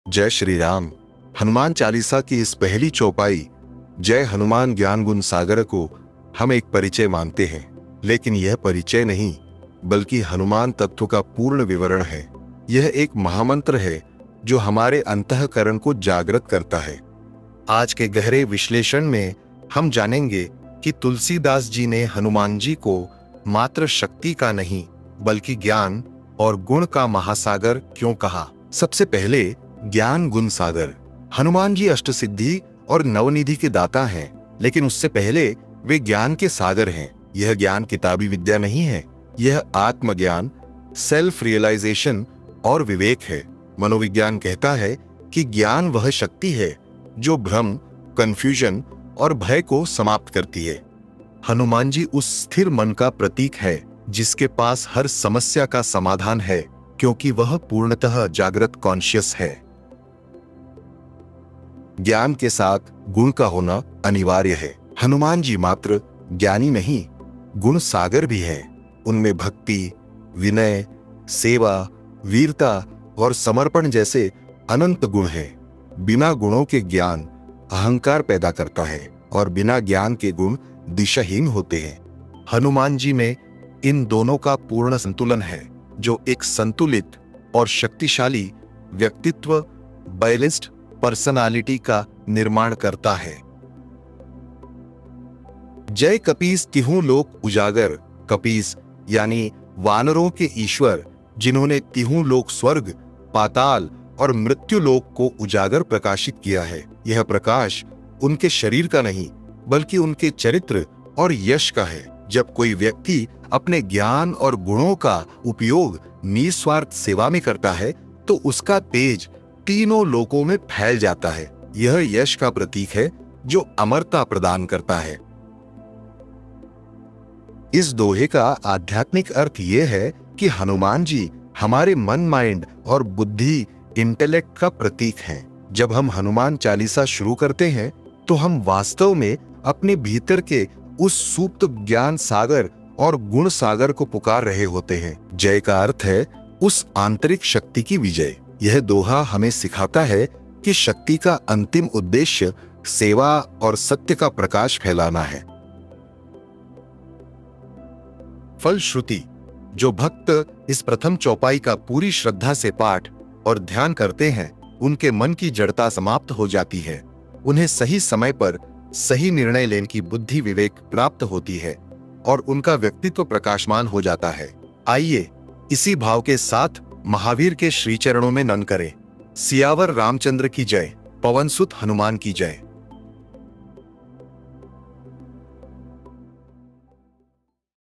जय श्री राम। हनुमान चालीसा की इस पहली चौपाई जय हनुमान ज्ञान गुण सागर को हम एक परिचय मानते हैं, लेकिन यह परिचय नहीं बल्कि हनुमान तत्व का पूर्ण विवरण है। यह एक महामंत्र है जो हमारे अंतःकरण को जागृत करता है। आज के गहरे विश्लेषण में हम जानेंगे कि तुलसीदास जी ने हनुमान जी को मात्र शक्ति का नहीं बल्कि ज्ञान और गुण का महासागर क्यों कहा। सबसे पहले ज्ञान गुण सागर। हनुमान जी अष्टसिद्धि और नवनिधि के दाता हैं, लेकिन उससे पहले वे ज्ञान के सागर हैं। यह ज्ञान किताबी विद्या नहीं है, यह आत्मज्ञान, सेल्फ रियलाइजेशन और विवेक है। मनोविज्ञान कहता है कि ज्ञान वह शक्ति है जो भ्रम, कंफ्यूजन और भय को समाप्त करती है। हनुमान जी उस स्थिर मन का प्रतीक है जिसके पास हर समस्या का समाधान है, क्योंकि वह पूर्णतः जागृत कॉन्शियस है। ज्ञान के साथ गुण का होना अनिवार्य है। हनुमान जी मात्र ज्ञानी नहीं, गुण सागर भी हैं। उनमें भक्ति, विनय, सेवा, वीरता और समर्पण जैसे अनंत गुण हैं। बिना गुणों के ज्ञान अहंकार पैदा करता है और बिना ज्ञान के गुण दिशाहीन होते हैं। हनुमान जी में इन दोनों का पूर्ण संतुलन है, जो एक संतुलित और शक्तिशाली व्यक्तित्व, बैलेंस्ड पर्सनालिटी का निर्माण करता है। जय कपीस तिहु लोक उजागर। कपीस यानी वानरों के ईश्वर, जिन्होंने तिहु लोक स्वर्ग, पाताल और मृत्यु लोक को उजागर प्रकाशित किया है। यह प्रकाश उनके शरीर का नहीं बल्कि उनके चरित्र और यश का है। जब कोई व्यक्ति अपने ज्ञान और गुणों का उपयोग निस्वार्थ सेवा में करता है तो उसका तेज तीनों लोकों में फैल जाता है। यह यश का प्रतीक है जो अमरता प्रदान करता है। इस दोहे का आध्यात्मिक अर्थ यह है कि हनुमान जी हमारे मन, माइंड और बुद्धि, इंटेलेक्ट का प्रतीक हैं। जब हम हनुमान चालीसा शुरू करते हैं तो हम वास्तव में अपने भीतर के उस सुप्त ज्ञान सागर और गुण सागर को पुकार रहे होते हैं। जय का अर्थ है उस आंतरिक शक्ति की विजय। यह दोहा हमें सिखाता है कि शक्ति का अंतिम उद्देश्य सेवा और सत्य का प्रकाश फैलाना है। फलश्रुति, जो भक्त इस प्रथम चौपाई का पूरी श्रद्धा से पाठ और ध्यान करते हैं, उनके मन की जड़ता समाप्त हो जाती है। उन्हें सही समय पर सही निर्णय लेने की बुद्धि, विवेक प्राप्त होती है और उनका व्यक्तित्व प्रकाशमान हो जाता है। आइए इसी भाव के साथ महावीर के श्री चरणों में नमन करें। सियावर रामचंद्र की जय, पवन सुत हनुमान की जय।